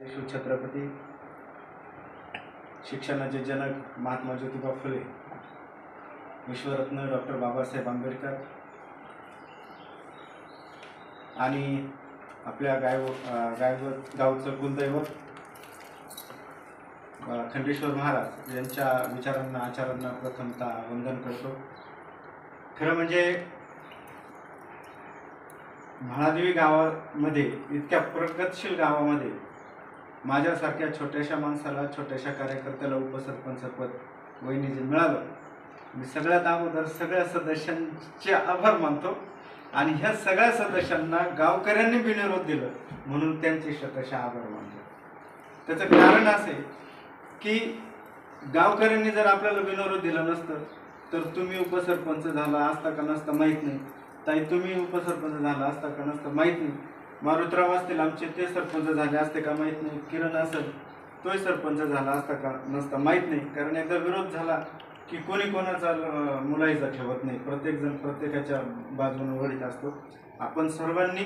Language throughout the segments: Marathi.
छत्रपती शिक्षणाचे जनक महात्मा ज्योतिबा फुले, विश्वरत्न डॉक्टर बाबासाहेब आंबेडकर आणि आपल्या गावचं कुलदैवत खंडेश्वर महाराज यांच्या विचारांना आचारांना प्रथमतः वंदन करतो। खरं म्हणजे म्हाळादेवी गावामध्ये, इतक्या प्रगतशील गावामध्ये माझ्यासारख्या छोट्याशा माणसाला, छोट्याशा कार्यकर्त्याला उपसरपंच पद वहिनीचे मिळालं। मी सगळ्यात अगोदर सगळ्या सदस्यांचे आभार मानतो आणि ह्या सगळ्या सदस्यांना गावकऱ्यांनी बिनविरोध दिलं म्हणून त्यांचे शतशः आभार मानतो। त्याचं कारण असे की गावकऱ्यांनी जर आपल्याला बिनविरोध दिलं नसतं तर तुम्ही उपसरपंच झाला असता का नसता माहीत नाही, ताई तुम्ही उपसरपंच झाला असता का नसता माहीत नाही, मारुतराव असतील आमचे ते सरपंच झाले असते का माहीत नाही, किरण असेल तोही सरपंच झाला असता का नसता माहीत नाही। कारण एकदा विरोध झाला की कोणी कोणाचा मुलाहिजा ठेवत नाही, प्रत्येकजण प्रत्येकाच्या बाजूने वळीत असतो। आपण सर्वांनी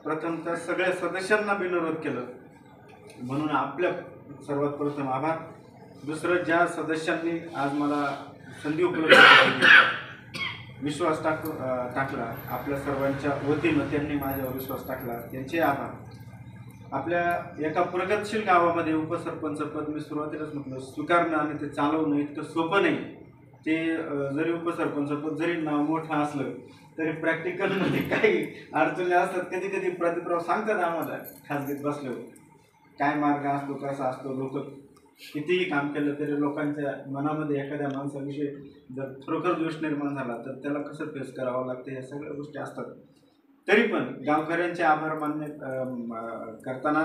प्रथमतः सगळ्या सदस्यांना बिनविरोध केलं म्हणून आपल्या सर्वात प्रथम आभार। दुसरं, ज्या सदस्यांनी आज मला संधी उपलब्ध केली, विश्वास टाकला आपल्या सर्वांच्या वतीनं, त्यांनी माझ्यावर विश्वास टाकला, त्यांचे आभार। आपल्या एका प्रगतशील गावामध्ये उपसरपंच पद मी सुरुवातीलाच म्हटलं स्वीकारणं आणि ते चालवणं इतकं सोपं नाही। ते जरी उपसरपंच पद जरी नाव मोठं असलं तरी प्रॅक्टिकलमध्ये काही अडचणी असतात। कधी कधी प्रतिप्राव सांगतात आम्हाला खासगीत बसल्यावर काय मार्ग असतो, कसा असतो, लोक कितीही काम केलं तरी लोकांच्या मनामध्ये एखाद्या माणसाविषयी जर खरोखर द्वेष निर्माण झाला तर त्याला कसं फेस करावं लागतं, ह्या सगळ्या गोष्टी असतात। तरी पण गावकऱ्यांचे आभार मान्य करताना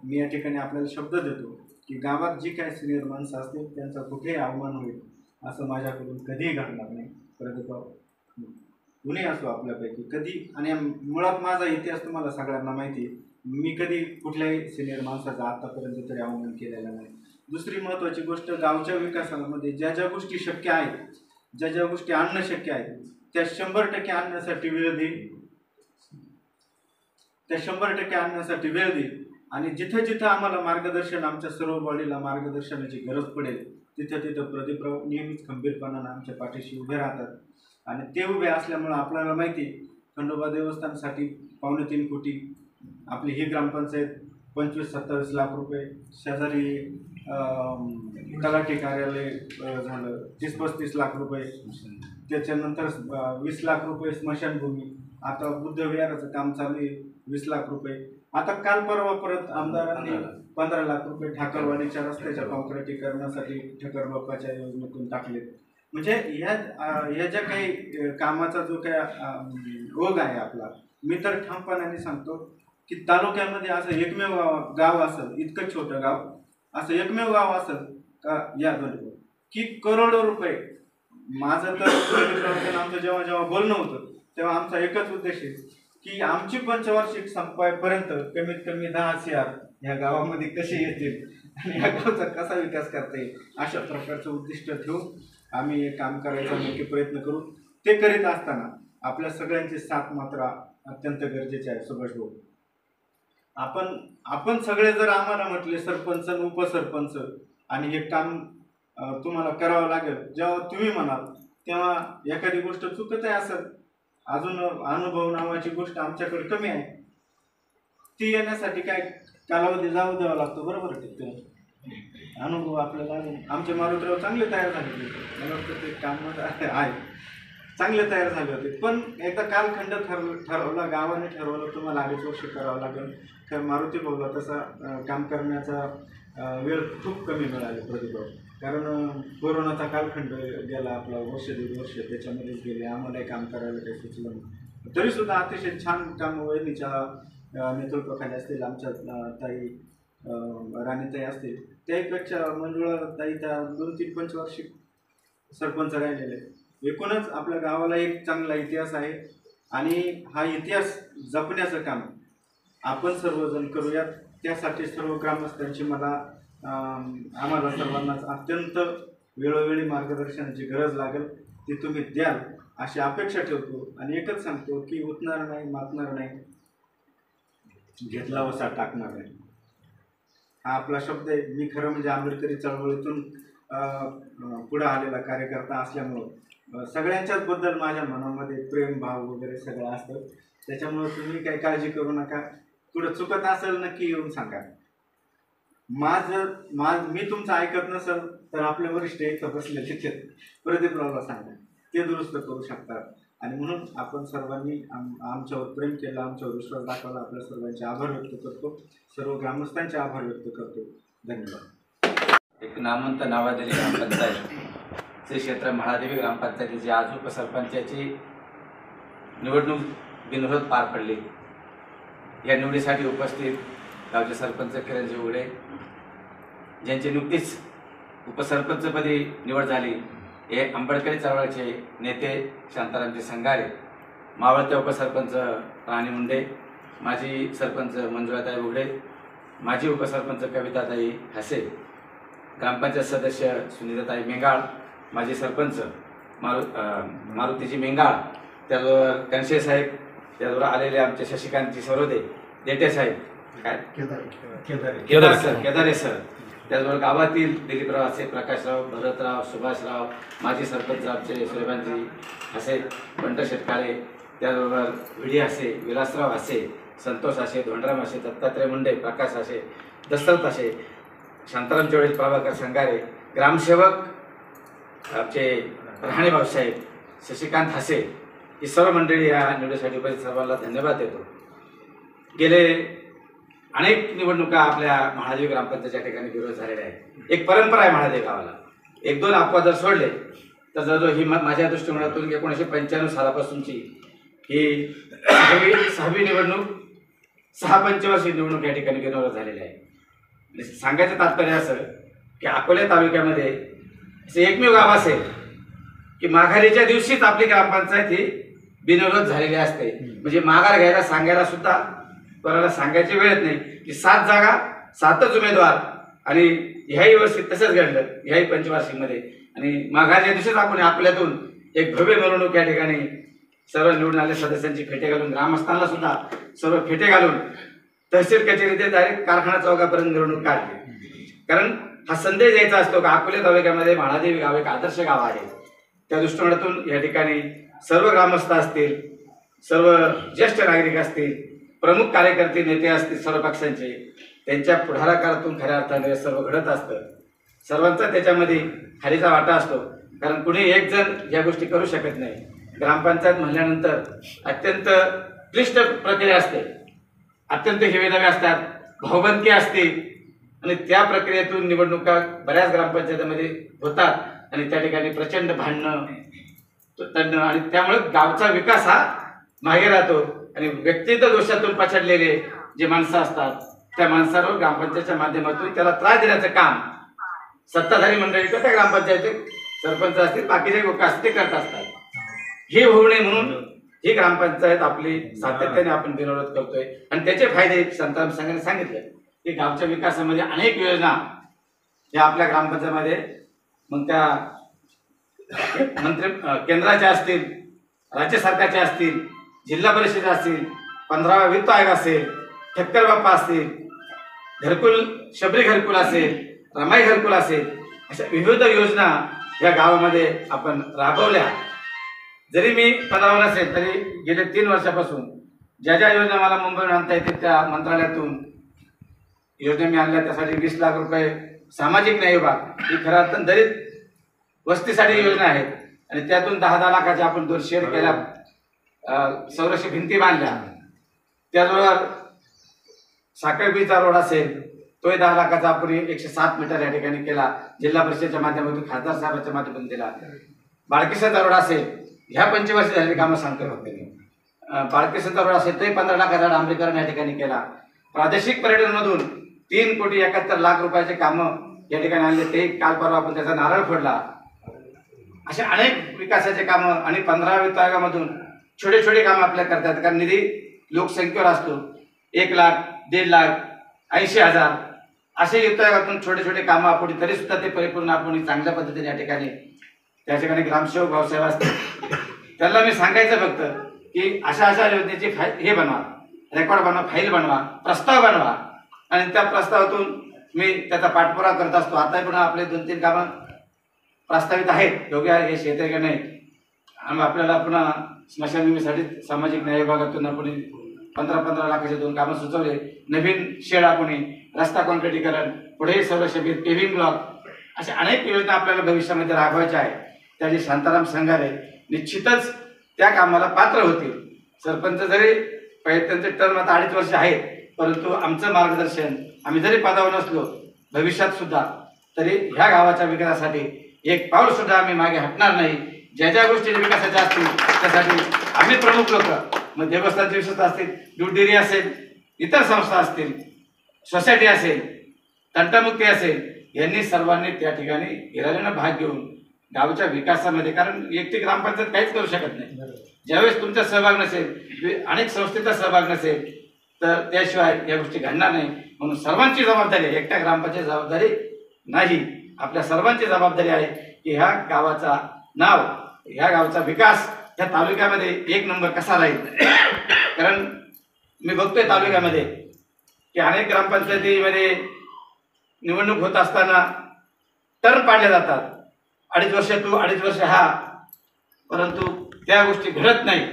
मी या ठिकाणी आपल्याला शब्द देतो की गावात जी काही सिनियर माणसं असतील त्यांचा कुठेही अवमान होईल असं माझ्याकडून कधीही घडणार नाही। प्रतिभाव कुणी असो आपल्यापैकी कधी, आणि मुळात माझा इतिहास तुम्हाला सगळ्यांना माहिती, मी कधी कुठल्याही सिनियर माणसाचा आतापर्यंत तरी अवमान केलेला नाही। दुसरी महत्त्वाची गोष्ट, गावच्या विकासामध्ये ज्या ज्या गोष्टी शक्य आहेत, ज्या ज्या गोष्टी आणणं शक्य आहेत त्या 100% आणण्यासाठी वेळ देईल, त्या 100% आणण्यासाठी वेळ देईल। आणि जिथं जिथं आम्हाला मार्गदर्शन, आमच्या सर्व बॉडीला मार्गदर्शनाची गरज पडेल तिथं तिथं प्रदीपराव नेहमीच खंबीरपणानं आमच्या पाठीशी उभे राहतात। आणि ते उभे असल्यामुळं आपल्याला माहिती, खंडोबा देवस्थानासाठी 3.25 कोटी, आपली ही ग्रामपंचायत 25-27 लाख रुपये, शेजारी तलाठी कार्यालय झालं 30-35 लाख रुपये, त्याच्यानंतर 20 लाख रुपये स्मशानभूमी, आता बुद्ध विहाराचं काम चालू आहे 20 लाख रुपये, आता काल परवा परत आमदारांनी 15 लाख रुपये ठाकरवाडीच्या रस्त्याच्या काँक्रिटीकरणासाठी ठकर बाप्पाच्या योजनेतून टाकले। म्हणजे ह्या ज्या काही कामाचा जो काही ओघ आहे आपला, मी तर ठामपणाने सांगतो की तालुक्यामध्ये असं एकमेव गाव असेल, इतकं छोटं गाव, असं एकमेव गाव असेल का या दोन्ही की करोडो रुपये, माझं तर आमचं जेव्हा जेव्हा बोलणं होतं तेव्हा आमचा एकच उद्देश आहे की आमची पंचवार्षिक संपायपर्यंत कमीत कमी 10 CR ह्या गावामध्ये कसे येतील आणि या गावचा कसा विकास करता येईल, अशा प्रकारचं उद्दिष्ट ठेवून आम्ही हे काम करायचा नक्की प्रयत्न करू। ते करीत असताना आपल्या सगळ्यांची साथ मात्र अत्यंत गरजेचे आहे। सुभाष भाऊ, आपण सगळे जर आम्हाला म्हटले सरपंच उपसरपंच आणि हे काम तुम्हाला करावं लागेल, जेव्हा तुम्ही म्हणाल तेव्हा एखादी गोष्ट चुकत आहे असेल, अजून अनुभव नावाची गोष्ट आमच्याकडे कमी आहे, ती येण्यासाठी काय कालावधी जाऊ द्यावा लागतो, बरोबर आहे। अनुभव आपल्याला आमचे मारुतराव चांगले तयार झाले, मला वाटतं ते काम आहे, चांगले तयार झाले होते। पण एकदा कालखंड ठरवला, गावाने ठरवलं तुम्हाला 2.5 वर्ष करावं लागेल, तर मारुती भाऊला तसा काम करण्याचा वेळ खूप कमी मिळाली प्रतिभाव, कारण कोरोनाचा कालखंड गेला आपला, 1-1.5 वर्ष त्याच्यामध्येच गेले, आम्हालाही काम करायला काही सुचलं नाही। तरीसुद्धा अतिशय छान काम वहिनीच्या नेतृत्वाखाली असतील, आमच्या ताई राणीताई असतील, त्याहीपेक्षा मंजुळा ताई त्या 2-3 पंचवार्षिक सरपंच राहिलेले। एकूणच आपल्या गावाला एक चांगला इतिहास आहे आणि हा इतिहास जपण्याचं काम आपण सर्वजण करूयात। त्यासाठी सर्व ग्रामस्थांची आम्हाला सर्वांनाच अत्यंत वेळोवेळी मार्गदर्शनाची गरज लागेल, ती तुम्ही द्याल अशी अपेक्षा ठेवतो। आणि एकच सांगतो की उठणार नाही, मातणार नाही, घेतला वसा टाकणार नाही। हा आपला शब्द आहे. मी खरं म्हणजे आंबेडकरी चळवळीतून पुढे आलेला कार्यकर्ता असल्यामुळं सगळ्यांच्याच बद्दल माझ्या मनामध्ये प्रेम भाव वगैरे सगळं असतं. त्याच्यामुळे तुम्ही काही काळजी करू नका. पुढे चुकत असेल नक्की येऊन सांगा. मी तुमचं ऐकत नसेल तर आपले वरिष्ठ इथं बसले तिथे प्रदीपरावला सांगा, ते दुरुस्त करू शकतात. आणि म्हणून आपण सर्वांनी आमच्यावर प्रेम केलं, आमच्यावर विश्वास दाखवला. आपल्या सर्वांचे आभार व्यक्त करतो, सर्व ग्रामस्थांचे आभार व्यक्त करतो. धन्यवाद. एक नामवंत नावाजलेली ग्रामपंचायत श्री क्षेत्र महादेवी ग्रामपंचायतीची आज उपसरपंचाची निवडणूक बिनविरोध पार पडली. या निवडीसाठी उपस्थित गावचे सरपंच किरणजी उघडे, ज्यांची नुकतीच उपसरपंचपदी निवड झाली, हे आंबेडकरी चळवळीचे नेते शांतारामजी संगारे, मावळते उपसरपंच राणी मुंडे, माजी सरपंच मंजुळाताई उघडे, माजी उपसरपंच कविताताई हसे, ग्रामपंचायत सदस्य सुनीताताई मेंगाळ, माजी सरपंच मारुतीजी मेंगाळ, त्याचबरोबर कणशे साहेब, त्याचबरोबर आलेले आमचे शशिकांतजी सरोदे, देटे साहेब, काय केदारे सर, त्याचबरोबर गावातील दिलीपराव हसे, प्रकाशराव, भरतराव, सुभाषराव, माजी सरपंच आमचे सुरेबांजी हसे, पंट शेटकाळे, त्याचबरोबर व्हिडी हसे, विलासराव हसे, संतोष हसे, धोंडराम हसे, दत्तात्रय मुंडे, प्रकाश हसे, दशरथ हसे, शांताराम चौधरी, प्रभाकर संगारे, ग्रामसेवक आमचे रहाणे भाऊसाहेब, शशिकांत हसे, ही सर्व मंडळी या निवडीसाठी उपस्थित सर्वांना धन्यवाद देतो. गेले अनेक निवडणुका आपल्या महादेवी ग्रामपंचायतच्या ठिकाणी विरोध झालेले आहेत. एक परंपरा आहे महादेव गावाला. एक दोन अपवाद जर सोडले तर जवळजवळ ही माझ्या दृष्टिकोनातून 1995 सालापासूनची ही सहावी निवडणूक, 6 पंचवार्षिक निवडणूक या ठिकाणी विरोध झालेली आहे. सांगायचं तात्पर्य असं की अकोला तालुक्यामध्ये असे एकमेव गाव असेल की माघारीच्या दिवशीच आपली ग्रामपंचायत ही बिनविरोध झालेली असते. म्हणजे माघार घ्यायला सांगायला सुद्धा कोणाला सांगायची वेळच नाही की 7 जागा 7च उमेदवार. आणि ह्याही वर्षी तसंच घडलं, ह्याही पंचवार्षिकमध्ये. आणि माघारच्या दिवशीच आपण आपल्यातून एक भव्य मिरवणूक या ठिकाणी सर्व निवडून आलेल्या सदस्यांची फेटे घालून, ग्रामस्थांना सुद्धा सर्व फेटे घालून तहसील कचेरीचे डायरेक्ट कारखाना चौकापर्यंत मिरवणूक काढली. कारण हा संदेश द्यायचा असतो का अकोले तालुक्यामध्ये महादेवी गाव एक आदर्श गाव आहे. त्या दृष्टिकोनातून या ठिकाणी सर्व ग्रामस्थ असतील, सर्व ज्येष्ठ नागरिक असतील, प्रमुख कार्यकर्ते नेते असतील सर्व पक्षांचे, त्यांच्या पुढाकारातून खऱ्या अर्थाने सर्व घडत असतं. सर्वांचा त्याच्यामध्ये खालीचा वाटा असतो. कारण कुणी एक जण या गोष्टी करू शकत नाही. ग्रामपंचायत म्हणल्यानंतर अत्यंत क्लिष्ट प्रक्रिया असते, अत्यंत हेवेदावे असतात, भावबंदकी असते. आणि त्या प्रक्रियेतून निवडणुका बऱ्याच ग्रामपंचायतीमध्ये होतात आणि त्या ठिकाणी प्रचंड भांडणं तणणं, आणि त्यामुळे गावचा विकास हा मागे राहतो. आणि व्यक्तिगत दोषातून पछाडलेले जे माणसं असतात त्या माणसांवर ग्रामपंचायतच्या माध्यमातून त्याला त्रास देण्याचं काम सत्ताधारी मंडळी किंवा त्या ग्रामपंचायतीचे सरपंच असतील, बाकीचे लोक असतील ते करत असतात. हे होऊ नये म्हणून ही ग्रामपंचायत आपली सातत्याने आपण बिनविरोध करतोय. आणि त्याचे फायदे शांताराम संघाने सांगितले की गावच्या विकासामध्ये अनेक योजना या आपल्या ग्रामपंचायतीमध्ये मग त्या मंत्री केंद्राच्या असतील, राज्य सरकारच्या असतील, जिल्हा परिषद असतील, 15वा वित्त आयोग असेल, ठक्कर बाप्पा असतील, घरकुल, शबरी घरकुल असेल, रमाई घरकुल असेल, अशा विविध योजना या गावामध्ये आपण राबवल्या. जरी मी पदावर असेल तरी गेले 3 वर्षापासून ज्या ज्या योजना मला मुंबईहून आणता येतील त्या मंत्रालयातून योजना मी आणल्या. त्यासाठी 20 लाख रुपये सामाजिक न्याय विभाग ही खरं अर्थानं दलित वस्तीसाठी योजना आहेत. आणि त्यातून 10-10 लाखाच्या आपण 2 शेड केल्या, संरक्षक भिंती बांधल्या. त्याचबरोबर साखरपीचा रोड असेल तोही 10 लाखाचा आपण 107 मीटर या ठिकाणी केला, जिल्हा परिषदेच्या माध्यमातून, खासदार साहेबांच्या माध्यमातून दिला. बाळकेश्वरचा रोड असेल, ह्या पंचवर्षी झालेली कामं सांगतो फक्त मी. बाळकेश्वरचा रोड असेल तोही 15 लाखाचा डांबरीकरण या ठिकाणी केला. प्रादेशिक पर्यटनमधून 3,71,00,000 रुपयाचे कामं या ठिकाणी आणले, ते काल परवा आपण त्याचा नारळ फोडला. असे अनेक विकासाचे कामं. आणि 15 वित्त आयोगामधून छोटे छोटे कामं आपल्या करतात. कारण निधी लोकसंख्येवर असतो. 1 लाख, 1.5 लाख, 80,000 असे वित्त आयोगातून छोटे छोटे कामं आपण, तरी सुद्धा ते परिपूर्ण आपण चांगल्या पद्धतीने या ठिकाणी त्या ठिकाणी ग्रामसेवक भाऊसाहेब असतील त्यांना मी सांगायचं फक्त की अशा अशा योजनेची हे बनवा, रेकॉर्ड बनवा, फाईल बनवा, प्रस्ताव बनवा. आणि त्या प्रस्तावातून मी त्याचा पाठपुरावा करत असतो. आता पण आपले 2-3 कामं प्रस्तावित आहेत, योग्य हे क्षेत्र का नाही. आम्ही आपल्याला पुन्हा स्मशानभूमीसाठी सामाजिक न्याय विभागातून आपण 15-15 लाखाचे 2 कामं सुचवले. नवीन शेड आपण, रस्ता कॉन्क्रिटीकरण, पुढे सौरशबीर, पेव्हिंग ब्लॉक, अशा अनेक योजना आपल्याला भविष्यामध्ये राबवायच्या आहेत. त्या जे शांताराम संघारे निश्चितच त्या कामाला पात्र होतील. सरपंच जरी त्यांचे टर्म आता 2.5 वर्ष आहेत, परंतु आमचं मार्गदर्शन, आम्ही जरी पदावर नसलो भविष्यात सुद्धा, तरी ह्या गावाच्या विकासासाठी एक पाऊल सुद्धा आम्ही मागे हटणार नाही. ज्या ज्या गोष्टी विकासाच्या असतील त्यासाठी आम्ही प्रमुख लोक, मग देवस्थानचे विश्वस्त असतील, दूध डेअरी असेल, इतर संस्था असतील, सोसायटी असेल, तंटामुक्ती असेल, यांनी सर्वांनी त्या ठिकाणी हिराऱ्यानं भाग घेऊन गावच्या विकासामध्ये, कारण एकटी ग्रामपंचायत काहीच करू शकत नाही. ज्यावेळेस तुमचा सहभाग नसेल, अनेक संस्थेचा सहभाग नसेल, तर त्याशिवाय या गोष्टी घडणार नाही. म्हणून सर्वांची जबाबदारी आहे, एकट्या ग्रामपंचायत जबाबदारी नाही, आपल्या सर्वांची जबाबदारी आहे की ह्या गावाचा नाव, ह्या गावचा विकास ह्या तालुक्यामध्ये 1 नंबर कसा राहील. कारण मी बघतोय तालुक्यामध्ये की अनेक ग्रामपंचायतीमध्ये निवडणूक होत असताना टर्म पाडले जातात, 2.5 वर्ष तू 2.5 वर्ष हा, परंतु त्या गोष्टी घडत नाही.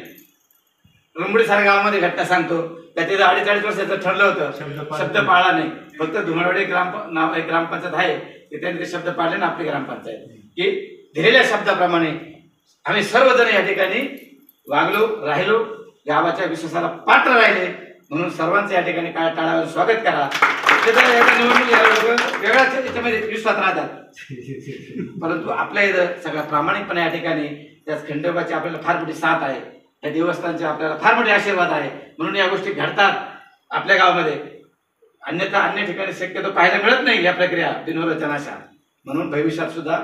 रुंबडीसारख्या गावामध्ये घटना सांगतो, त्याचे 2.5 वर्षाचं ठरलं होतं, शब्द पाळला नाही. फक्त धुमाळवाडी एक ग्रामपंचायत आहे, त्याने ते शब्द पाळले ना आपली ग्रामपंचायत, की दिलेल्या शब्दाप्रमाणे आम्ही सर्वजण या ठिकाणी वागलो, राहिलो, गावाच्या विश्वासाला पात्र राहिले. म्हणून सर्वांचं या ठिकाणी काय टाळावर स्वागत करा. निवडणूक वेगळ्याच याच्यामध्ये विश्वास राहतात, परंतु आपल्या इथं सगळ्या प्रामाणिकपणे या ठिकाणी त्याच खंडोबाची आपल्याला फार मोठी साथ आहे, त्या देवस्थानचे आपल्याला फार मोठे आशीर्वाद आहे. म्हणून या गोष्टी घडतात आपल्या गावामध्ये, अन्यथा अन्य ठिकाणी शक्यतो पाहायला मिळत नाही या प्रक्रिया बिनविरोधनाशा. म्हणून भविष्यात सुद्धा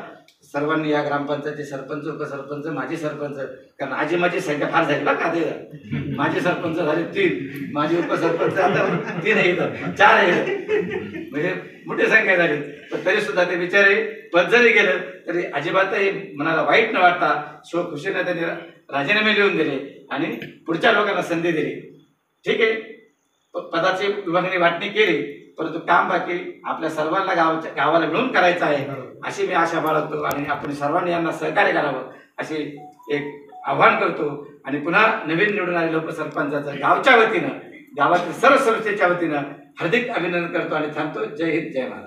सर्वांनी या ग्रामपंचायतचे सरपंच, उपसरपंच, माजी सरपंच, कारण आजी माझी संख्या फार झाली ना, का ते माजी सरपंच झाले 3, माजी उपसरपंच आता 3 आहे, इथं 4 आहे, म्हणजे मोठी संख्या झाली. पण तरी सुद्धा ते बिचारे पद जरी गेलं तरी अजिबातही मनाला वाईट न वाटता स्वखुशीने त्यांनी राजीनामे लिहून दिले आणि पुढच्या लोकांना संधी दिली. ठीक आहे, पदाची विभागणी वाटणी केली, परंतु काम बाकी आपल्या सर्वांना गावाला मिळून करायचं आहे, अशी मी आशा बाळगतो. आणि आपण सर्वांनी यांना सहकार्य करावं अशी एक आव्हान करतो. आणि पुन्हा नवीन निवडून आलेल्या उपसरपंचाचं गावच्या वतीनं, गावातील सर्व संस्थेच्या वतीनं हार्दिक अभिनंदन करतो आणि थांबतो. जय हिंद, जय महाराष्ट्र.